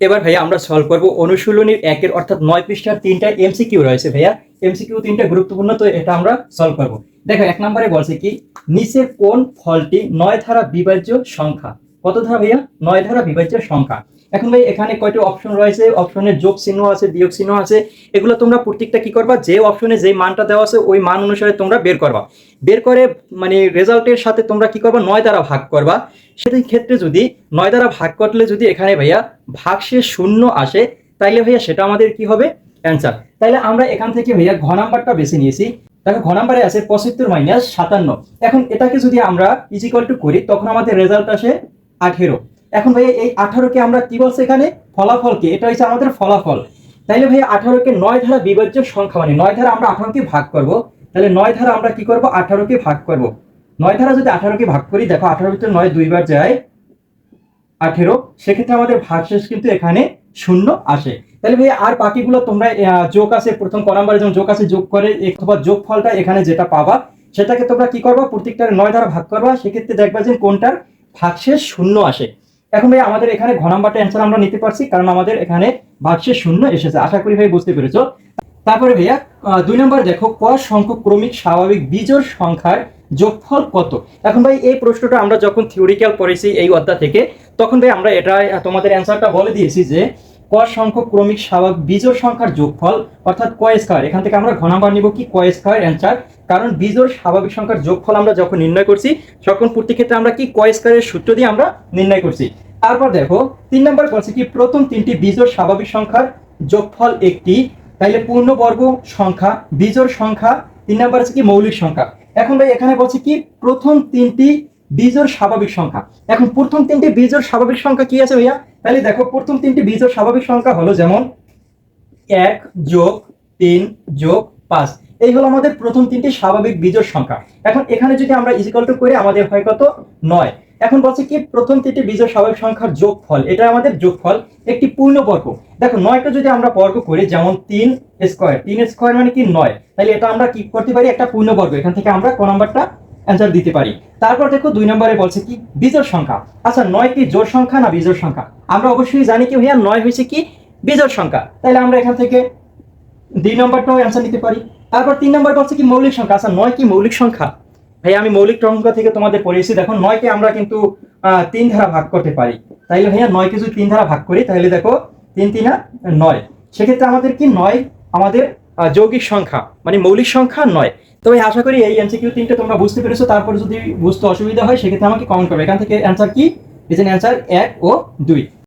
এবার ভাইয়া আমরা সলভ করব অনুশীলনীর একের অর্থাৎ 9 পৃষ্ঠার 3টা এমসিকিউ রয়েছে ভাইয়া। এমসিকিউ 3টা গুরুত্বপূর্ণ, তো এটা আমরা সলভ করব। দেখো 1 নম্বরে বলছে কি নিচের কোন ফলটি 9 ধারা বিভাজ্য সংখ্যা। কত ধারা ভাইয়া? 9 ধারা বিভাজ্য সংখ্যা। এখন ভাই এখানে কয়টি অপশন রয়েছে, অপশনের যোগ চিহ্ন আছে, বিয়োগ চিহ্ন আছে। এগুলো তোমরা প্রত্যেকটা কি করবা, যে অপশনে যে মানটা দেওয়া আছে ওই মান অনুসারে তোমরা বের করবা। বের করে মানে রেজাল্টের সাথে তোমরা কি করবা, 9 দ্বারা ভাগ করবা। সেই ক্ষেত্রে যদি 9 দ্বারা ভাগ করলে যদি এখানে ভাইয়া ভাগশেষ শূন্য আসে, তাইলে ভাইয়া সেটা আমাদের কি হবে, অ্যান্সার। তাইলে আমরা এখান থেকে ভাইয়া ঘ নাম্বারটা বেছে নিয়েছি। দেখো ঘ নাম্বারে আছে 75 মাইনাস 57। এখন এটাকে যদি আমরা ইজিক্যাল টু করি তখন আমাদের রেজাল্ট আসে 18। এখন ভাইয়া এই 18কে আমরা কি বলছি এখানে, ফলাফলকে, এটা হচ্ছে আমাদের ফলাফল। তাইলে ভাইয়া 18কে 9 ধারা বিভাজ্য সংখ্যা, মানে 9 ধারা আমরা 18কে ভাগ করব। তাহলে 9 ধারা আমরা কি করব, 18কে ভাগ করব। 9 ধারা যদি 18কে ভাগ করি, দেখো 18 ভিতরে 9 দুইবার যায় 18, সেক্ষেত্রে আমাদের ভাগশেষ কিন্তু এখানে শূন্য আসে। তাহলে ভাই আর বাকিগুলো তোমরা যোগ আছে, প্রথম ক নম্বরে যেমন যোগ আছে যোগ করে অথবা যোগফলটা এখানে যেটা পাবা সেটাকে তোমরা কি করবা, প্রত্যেকটার 9 দ্বারা ভাগ করবা। সেক্ষেত্রে দেখবা যে কোনটার ভাগশেষ শূন্য আসে। এখন ভাই আমাদের এখানে ঘ নাম্বারটা অ্যান্সার আমরা নিতে পারছি, কারণ আমাদের এখানে ভাগশেষ শূন্য এসেছে। আশা করি ভাই বুঝতে পেরেছো। তারপরে ভাইয়া 2 নম্বর দেখো, ক সংখ্যক ক্রমিক স্বাভাবিক বিজোড় সংখ্যার যোগফল কত। এখন ভাই এই প্রশ্নটা আমরা যখন থিওরিক্যাল পড়েছি এই অধ্যায় থেকে, তখন ভাই আমরা এটা তোমাদের অ্যান্সারটা বলে দিয়েছি যে ক সংখ্যক ক্রমিক স্বাভাবিক বিজোড় সংখ্যার যোগফল অর্থাৎ ক স্কয়ার। এখান থেকে আমরা ঘ নাম্বার নিব কি, ক স্কয়ার অ্যান্সার। কারণ বিজোড় স্বাভাবিক সংখ্যার যোগফল আমরা যখন নির্ণয় করছি তখন প্রতি ক্ষেত্রে আমরা কি ক স্কয়ারের সূত্র দিয়ে আমরা নির্ণয় করছি। তারপর দেখো 3 নম্বর বলছে কি প্রথম 3টি বিজোড় স্বাভাবিক সংখ্যার যোগফল একটি। তাইলে পূর্ণবর্গ সংখ্যা, বিজোড় সংখ্যা, 3 নাম্বার আছে কি মৌলিক সংখ্যা। এখন ভাই এখানে বলছে কি প্রথম 3টি বিজোড় স্বাভাবিক সংখ্যা। এখন প্রথম 3টি বিজোড় স্বাভাবিক সংখ্যা কি আছে ভাইয়া? তাহলে দেখো প্রথম 3টি বিজোড় স্বাভাবিক সংখ্যা হলো যেমন 1 যোগ 3 যোগ 5। এই হলো আমাদের প্রথম 3টি স্বাভাবিক বিজোড় সংখ্যা। এখন এখানে যদি আমরা ইকুয়াল টু করে আমাদের হয় কত, 9। এখন বলছে কি প্রথম 3টি বিজোড় স্বাভাবিক সংখ্যার যোগফল, এটা আমাদের যোগফল একটি পূর্ণবর্গ। দেখো 9টা যদি আমরা বর্গ করি যেমন 3 স্কয়ার, 3 স্কয়ার মানে কি 9। তাহলে এটা আমরা কি করতে পারি, একটা পূর্ণবর্গ। এখান থেকে আমরা ক নাম্বারটা অ্যান্সার দিতে পারি। তারপর দেখো 2 নম্বরে বলছে কি বিজোড় সংখ্যা। আচ্ছা 9 কি জোড় সংখ্যা না বিজোড় সংখ্যা? আমরা অবশ্যই জানি কি ভাইয়া 9 হয়েছে কি বিজোড় সংখ্যা। তাহলে আমরা এখান থেকে 2 নম্বরটাও অ্যান্সার নিতে পারি। তারপর 3 নম্বর বলছে কি মৌলিক সংখ্যা। আচ্ছা 9 কি মৌলিক সংখ্যা? ভাই আমি মৌলিক সংখ্যা থেকে তোমাদের পড়িয়েছি। দেখো 9কে আমরা কিন্তু 3 ধারা ভাগ করতে পারি। তাইলে ভাইয়া 9কে যদি 3 ধারা ভাগ করি তাহলে দেখো 3 3 9। সেক্ষেত্রে আমাদের কি 9 আমাদের যৌগিক সংখ্যা, মানে মৌলিক সংখ্যা 9। তো ভাই আশা করি এই এমসিকিউ 3টা তোমরা বুঝতে পেরেছো। তারপর যদি বুঝতে অসুবিধা হয় সেক্ষেত্রে আমাকে কমেন্ট করবে। এখান থেকে অ্যান্সার কি, এই যে অ্যান্সার 1 ও 2।